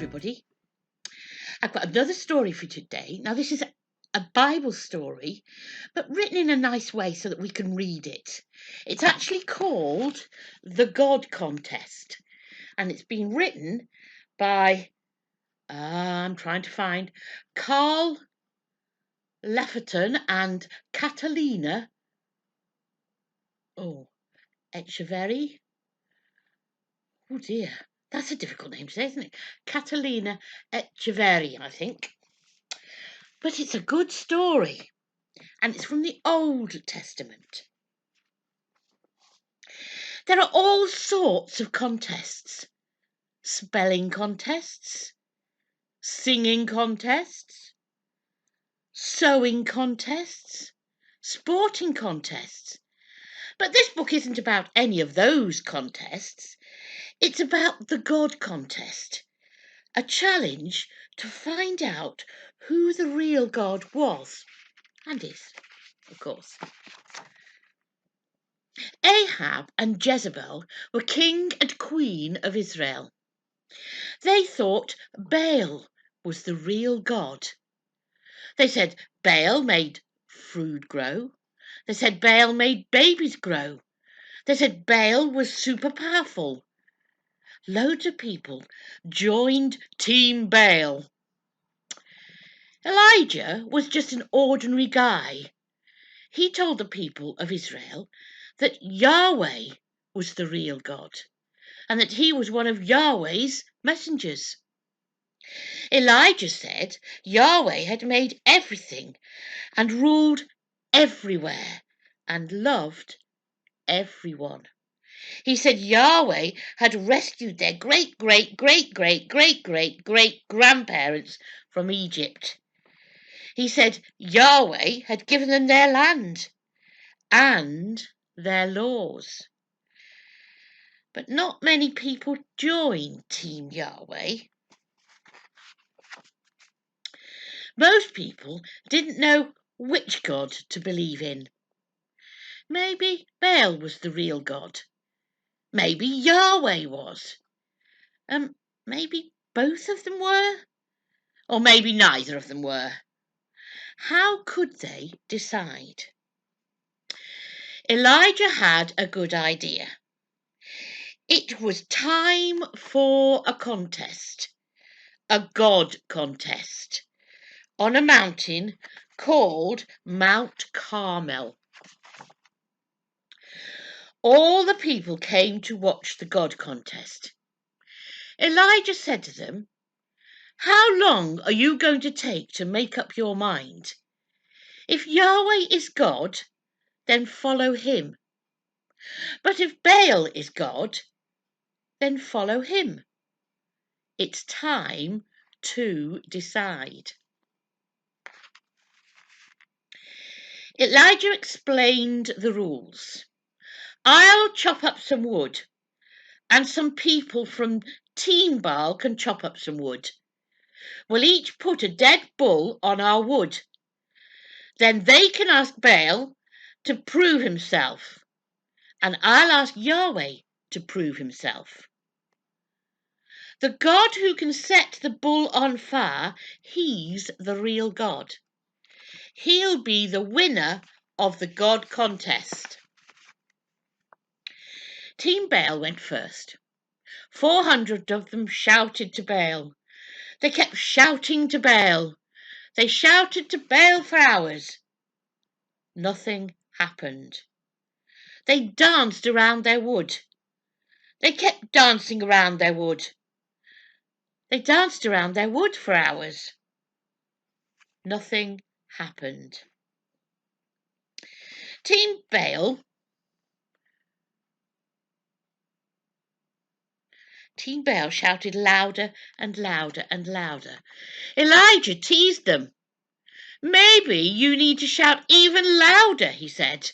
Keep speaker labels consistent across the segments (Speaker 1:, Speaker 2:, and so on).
Speaker 1: everybody. I've got another story for you today. Now, this is a Bible story, but written in a nice way so that we can read it. It's actually called The God Contest, and it's been written by, I'm trying to find, Carl Lefferton and Catalina, Echeverry. Oh dear, that's a difficult name to say, isn't it? Catalina Echeverry, I think. But it's a good story, and it's from the Old Testament. There are all sorts of contests. Spelling contests, singing contests, sewing contests, sporting contests. But this book isn't about any of those contests. It's about the God Contest, a challenge to find out who the real God was and is, of course. Ahab and Jezebel were king and queen of Israel. They thought Baal was the real God. They said Baal made food grow. They said Baal made babies grow. They said Baal was super powerful. Loads of people joined Team Baal. Elijah was just an ordinary guy. He told the people of Israel that Yahweh was the real God and that he was one of Yahweh's messengers. Elijah said Yahweh had made everything and ruled everywhere and loved everyone. He said Yahweh had rescued their great-great-great-great-great-great-great-grandparents from Egypt. He said Yahweh had given them their land and their laws. But not many people joined Team Yahweh. Most people didn't know which God to believe in. Maybe Baal was the real God. Maybe Yahweh was. Maybe both of them were. Or maybe neither of them were. How could they decide? Elijah had a good idea. It was time for a contest, a God contest, on a mountain called Mount Carmel. All the people came to watch the God contest. Elijah said to them, "How long are you going to take to make up your mind? If Yahweh is God, then follow him. But if Baal is God, then follow him. It's time to decide." Elijah explained the rules. "I'll chop up some wood, and some people from Team Baal can chop up some wood. We'll each put a dead bull on our wood. Then they can ask Baal to prove himself, and I'll ask Yahweh to prove himself. The God who can set the bull on fire, he's the real God. He'll be the winner of the God contest." Team Baal went first. 400 of them shouted to Baal. They kept shouting to Baal. They shouted to Baal for hours. Nothing happened. They danced around their wood. They kept dancing around their wood. They danced around their wood for hours. Nothing happened. Team Baal shouted louder and louder and louder. Elijah teased them. "Maybe you need to shout even louder," he said.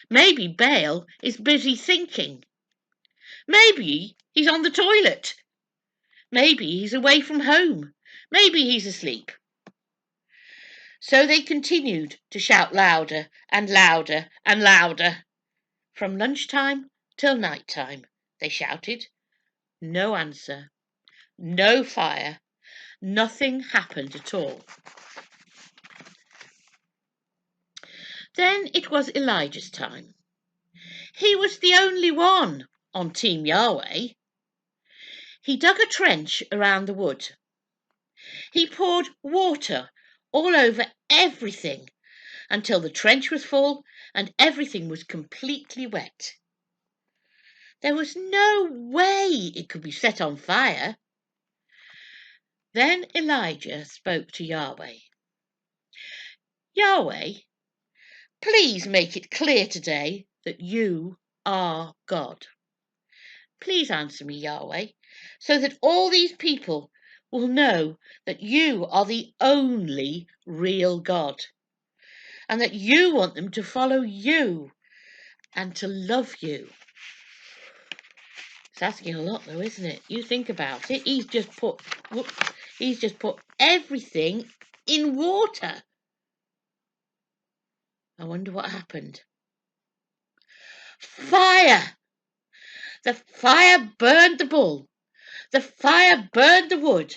Speaker 1: "Maybe Baal is busy thinking. Maybe he's on the toilet. Maybe he's away from home. Maybe he's asleep." So they continued to shout louder and louder and louder. From lunchtime till night time, they shouted. No answer. no fire, nothing happened at all. Then it was Elijah's time. He was the only one on Team Yahweh. He dug a trench around the wood. He poured water all over everything until the trench was full and everything was completely wet. There was no way it could be set on fire. Then Elijah spoke to Yahweh. Yahweh, please make it clear today that you are God. Please answer me, Yahweh, so that all these people will know that you are the only real God, and that you want them to follow you and to love you. It's asking a lot, though, isn't it? You think about it. He's just put everything in water. I wonder what happened. Fire! The fire burned the bull. The fire burned the wood.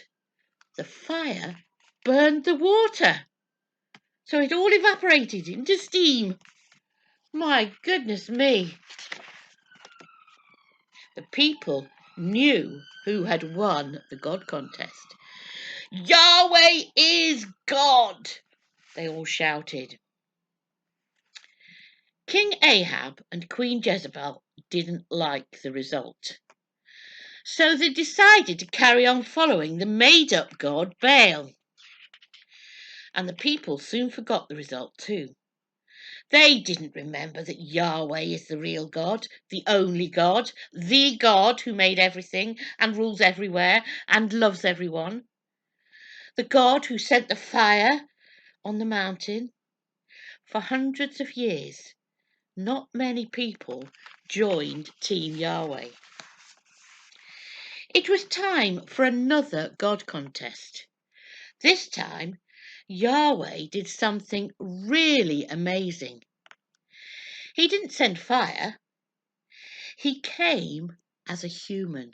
Speaker 1: The fire burned the water. So it all evaporated into steam. My goodness me. The people knew who had won the God contest. Yahweh is God, they all shouted. King Ahab and Queen Jezebel didn't like the result. So they decided to carry on following the made-up god Baal. And the people soon forgot the result too. They didn't remember that Yahweh is the real God, the only God, the God who made everything and rules everywhere and loves everyone. The God who sent the fire on the mountain. For hundreds of years, not many people joined Team Yahweh. It was time for another God contest. This time, Yahweh did something really amazing. He didn't send fire. He came as a human,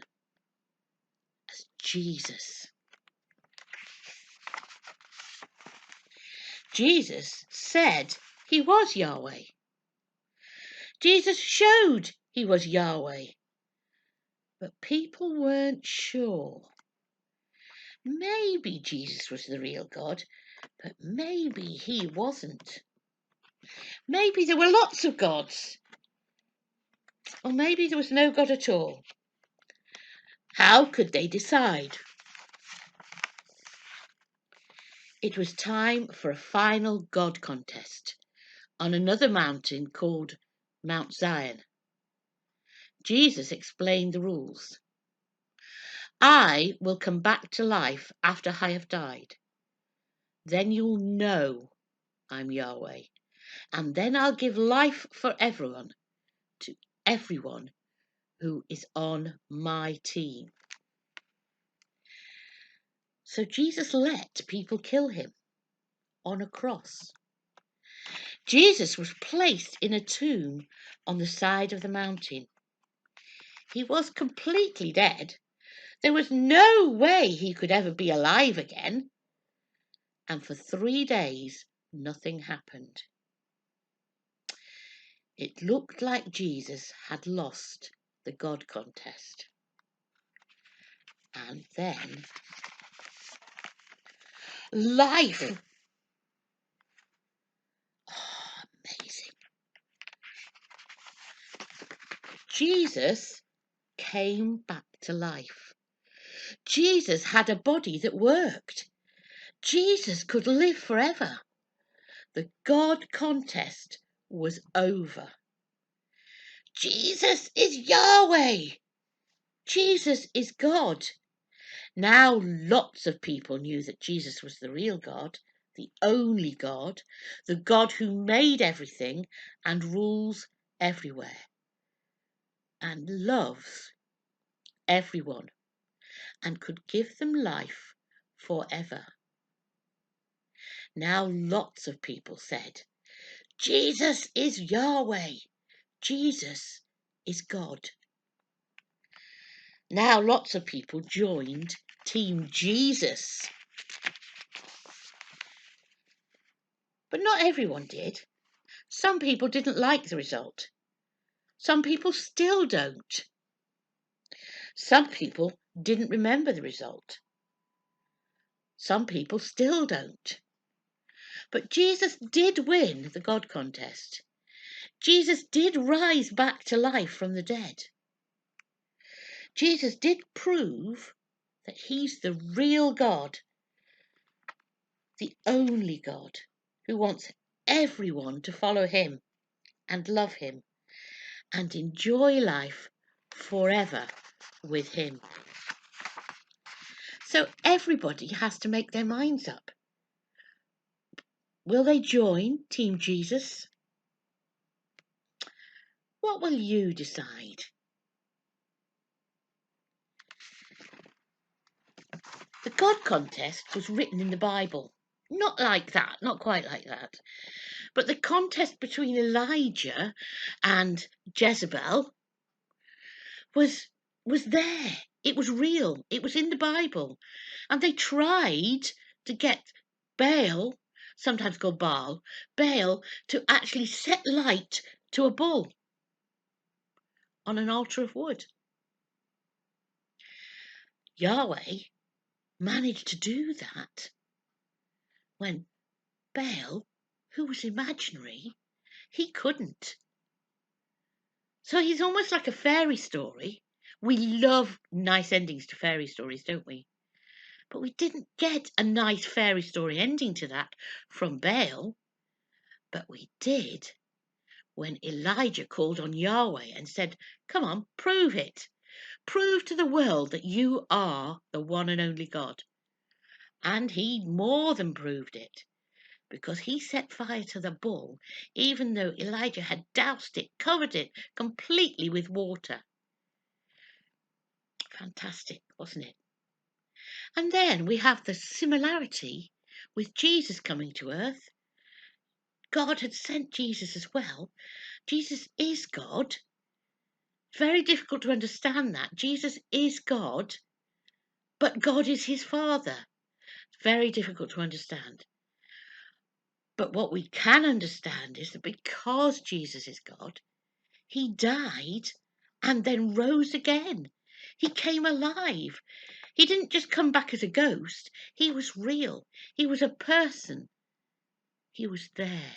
Speaker 1: as Jesus. Jesus said he was Yahweh. Jesus showed he was Yahweh. But people weren't sure. Maybe Jesus was the real God, but maybe he wasn't. Maybe there were lots of gods. Or maybe there was no God at all. How could they decide? It was time for a final God contest on another mountain called Mount Zion. Jesus explained the rules. I will come back to life after I have died. Then you'll know I'm Yahweh. And then I'll give life for everyone, to everyone who is on my team. So Jesus let people kill him on a cross. Jesus was placed in a tomb on the side of the mountain. He was completely dead. There was no way he could ever be alive again. And for 3 days, nothing happened. It looked like Jesus had lost the God contest. And then life. Oh, amazing. Jesus came back to life. Jesus had a body that worked. Jesus could live forever. The God contest was over. Jesus is Yahweh. Jesus is God. Now lots of people knew that Jesus was the real God, the only God, the God who made everything and rules everywhere and loves everyone and could give them life forever. Now lots of people said, Jesus is Yahweh. Jesus is God. Now lots of people joined Team Jesus. But not everyone did. Some people didn't like the result. Some people still don't. Some people didn't remember the result. Some people still don't. But Jesus did win the God contest. Jesus did rise back to life from the dead. Jesus did prove that he's the real God, the only God, who wants everyone to follow him and love him and enjoy life forever with him. So everybody has to make their minds up. Will they join Team Jesus? What will you decide? The God contest was written in the Bible. Not like that, not quite like that. But the contest between Elijah and Jezebel was there. It was real. It was in the Bible. And they tried to get Baal, sometimes called Baal, to actually set light to a bull on an altar of wood. Yahweh managed to do that when Baal, who was imaginary, he couldn't. So he's almost like a fairy story. We love nice endings to fairy stories, don't we? But we didn't get a nice fairy story ending to that from Baal. But we did when Elijah called on Yahweh and said, "Come on, prove it. Prove to the world that you are the one and only God." And he more than proved it, because he set fire to the bull, even though Elijah had doused it, covered it completely with water. Fantastic, wasn't it? And then we have the similarity with Jesus coming to earth. God had sent Jesus as well. Jesus is God. Very difficult to understand that. Jesus is God, but God is his Father. Very difficult to understand. But what we can understand is that because Jesus is God, he died and then rose again. He came alive. He didn't just come back as a ghost. He was real. He was a person. He was there.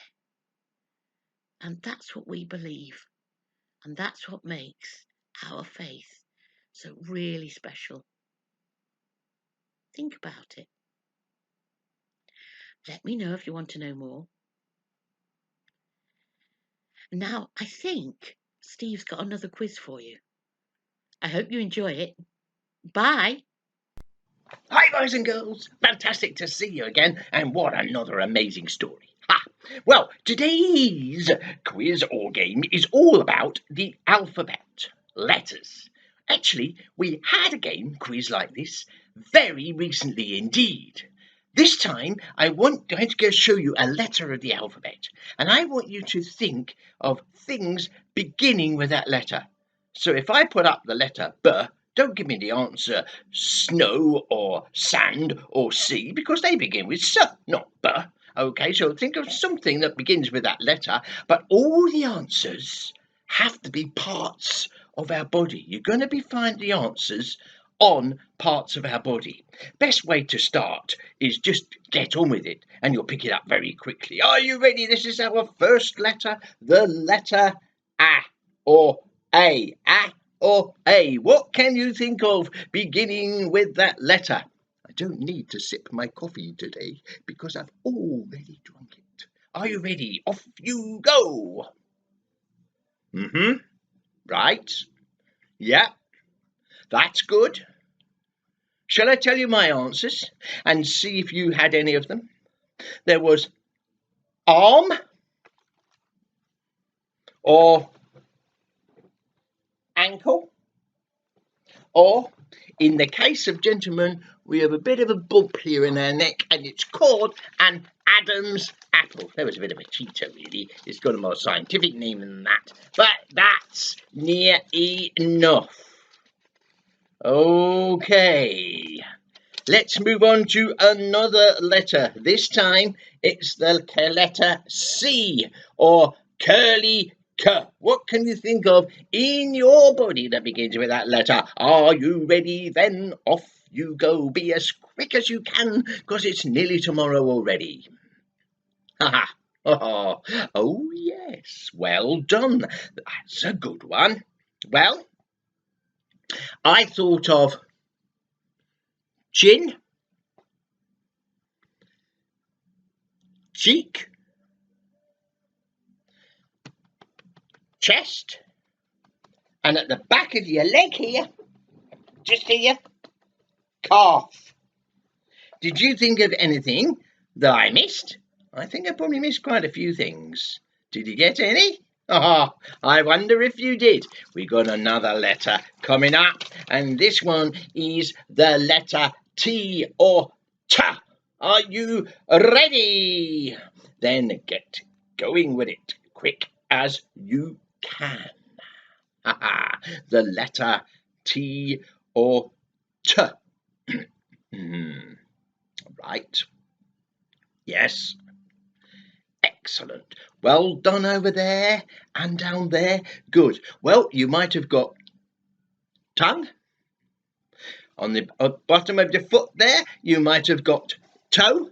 Speaker 1: And that's what we believe. And that's what makes our faith so really special. Think about it. Let me know if you want to know more. Now, I think Steve's got another quiz for you. I hope you enjoy it. Bye.
Speaker 2: Hi, boys and girls. Fantastic to see you again, and what another amazing story. Well, today's quiz or game is all about the alphabet, letters. Actually, we had a game quiz like this very recently indeed. This time, I'm going to go show you a letter of the alphabet, and I want you to think of things beginning with that letter. So if I put up the letter B, don't give me the answer snow or sand or sea, because they begin with S, not B. Okay, so think of something that begins with that letter, but all the answers have to be parts of our body. You're going to be finding the answers on parts of our body. Best way to start is just get on with it, and you'll pick it up very quickly. Are you ready? This is our first letter, the letter A or A. A or A. What can you think of beginning with that letter? I don't need to sip my coffee today because I've already drunk it. Are you ready? Off you go. Right. Yeah, that's good. Shall I tell you my answers and see if you had any of them? There was arm or ankle, or in the case of gentlemen, we have a bit of a bump here in our neck, and it's called an Adam's apple. That was a bit of a cheater, really. It's got a more scientific name than that, but that's near enough. Okay. Let's move on to another letter. This time it's the letter C, or curly K. What can you think of in your body that begins with that letter? Are you ready? Then off you go. Be as quick as you can, because it's nearly tomorrow already. Ha ha. Oh, yes. Well done. That's a good one. Well, I thought of chin, cheek, chest, and at the back of your leg here, just here, calf. Did you think of anything that I missed? I think I probably missed quite a few things. Did you get any? Oh, I wonder if you did. We got another letter coming up, and this one is the letter T, or T. Are you ready? Then get going with it, quick as you can. The letter T, or T. Right. Yes. Excellent. Well done over there and down there. Good. Well, you might have got tongue. On the bottom of your foot there, you might have got toe.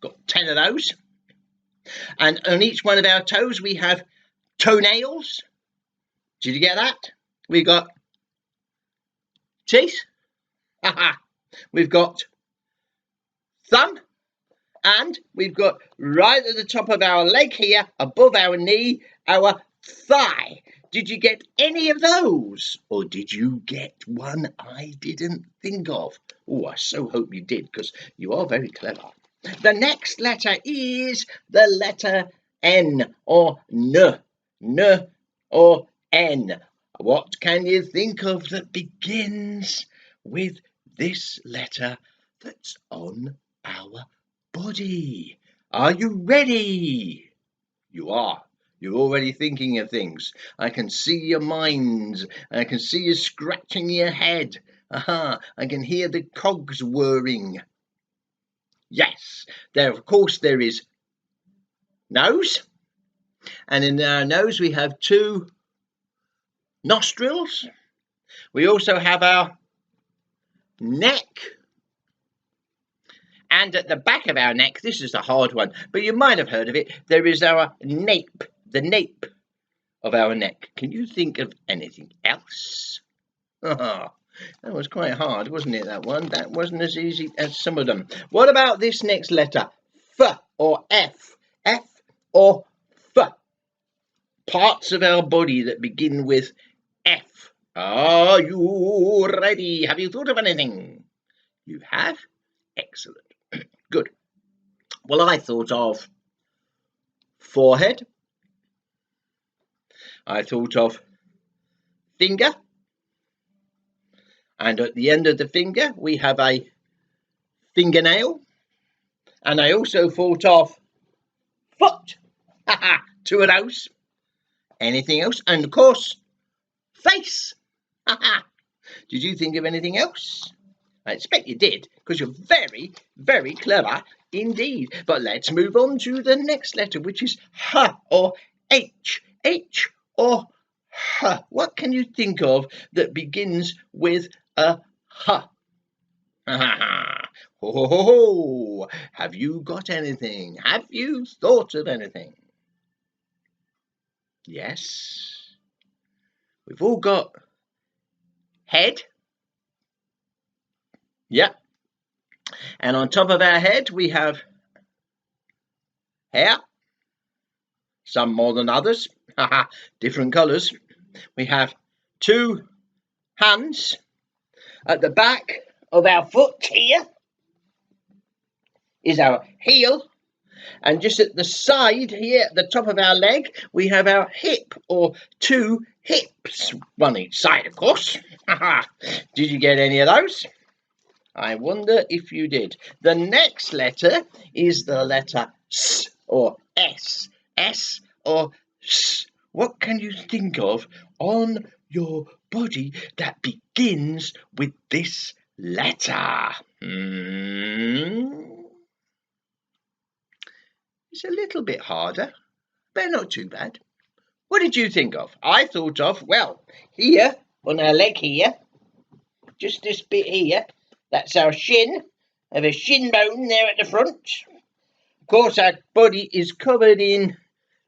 Speaker 2: Got 10 of those. And on each one of our toes, we have toenails. Did you get that? We got teeth. We've got thumb. And we've got right at the top of our leg here, above our knee, our thigh. Did you get any of those? Or did you get one I didn't think of? Oh, I so hope you did, because you are very clever. The next letter is the letter N, or N. N, or N. What can you think of that begins with this letter that's on our body? Are you ready? You are. You're already thinking of things. I can see your minds. I can see you scratching your head. I can hear the cogs whirring. Yes, of course there is nose. And in our nose we have 2 nostrils. We also have our neck. And at the back of our neck, this is a hard one, but you might have heard of it, there is our nape, the nape of our neck. Can you think of anything else? That was quite hard, wasn't it, that one? That wasn't as easy as some of them. What about this next letter? F, or F? F, or F? Parts of our body that begin with F. Are you ready? Have you thought of anything? You have? Excellent. Good. Well, I thought of forehead. I thought of finger. And at the end of the finger, we have a fingernail. And I also thought of foot. 2 of those. Anything else? And of course, face. Did you think of anything else? I expect you did, because you're very, very clever indeed. But let's move on to the next letter, which is H, or H. H, or H. What can you think of that begins with a H? Ho. Have you got anything? Have you thought of anything? Yes. We've all got head. Yeah. And on top of our head, we have hair. Some more than others. Different colours. We have 2 hands. At the back of our foot here is our heel. And just at the side here, at the top of our leg, we have our hip, or 2 hips. One each side, of course. Did you get any of those? I wonder if you did. The next letter is the letter S, or S. S, or S. What can you think of on your body that begins with this letter? It's a little bit harder, but not too bad. What did you think of? I thought of, well, here on our leg here, just this bit here, that's our shin. I have a shin bone there at the front. Of course, our body is covered in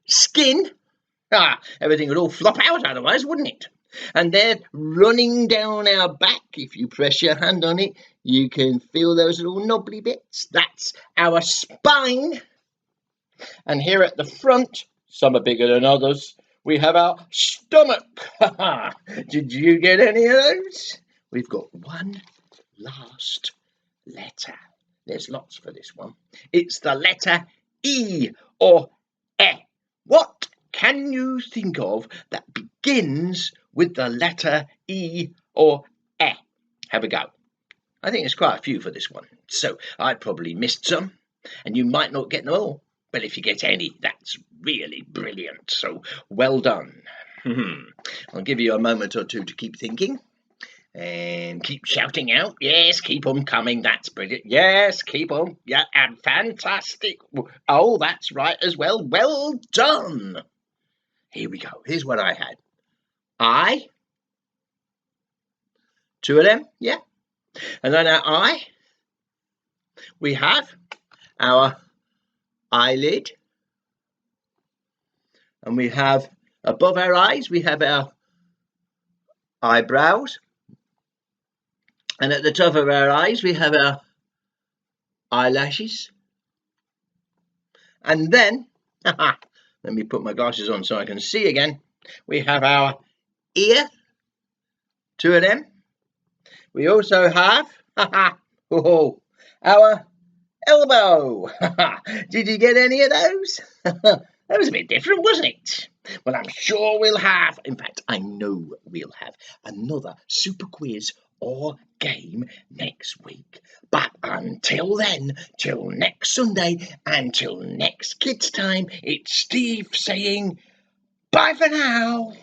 Speaker 2: skin. Everything would all flop out otherwise, wouldn't it? And they're running down our back. If you press your hand on it, you can feel those little knobbly bits. That's our spine. And here at the front, some are bigger than others, we have our stomach. Did you get any of those? We've got one last letter. There's lots for this one. It's the letter E or E. What can you think of that begins with the letter E or E? Have a go. I think there's quite a few for this one, so I probably missed some, and you might not get them all. But if you get any, that's really brilliant, so well done. I'll give you a moment or two to keep thinking. And keep shouting out. Yes, keep them coming. That's brilliant. Yes, keep them. Yeah, and fantastic. Oh, that's right as well. Well done. Here we go. Here's what I had. I. Two of them. Yeah. And then our eye. We have our eyelid. And we have above our eyes, we have our eyebrows. And at the top of our eyes, we have our eyelashes. And then, let me put my glasses on so I can see again. We have our ear, two of them. We also have our elbow. Did you get any of those? That was a bit different, wasn't it? Well, I'm sure we'll have, in fact, I know we'll have another super quiz or game next week. But until then, till next Sunday and till next kids' time, it's Steve saying bye for now.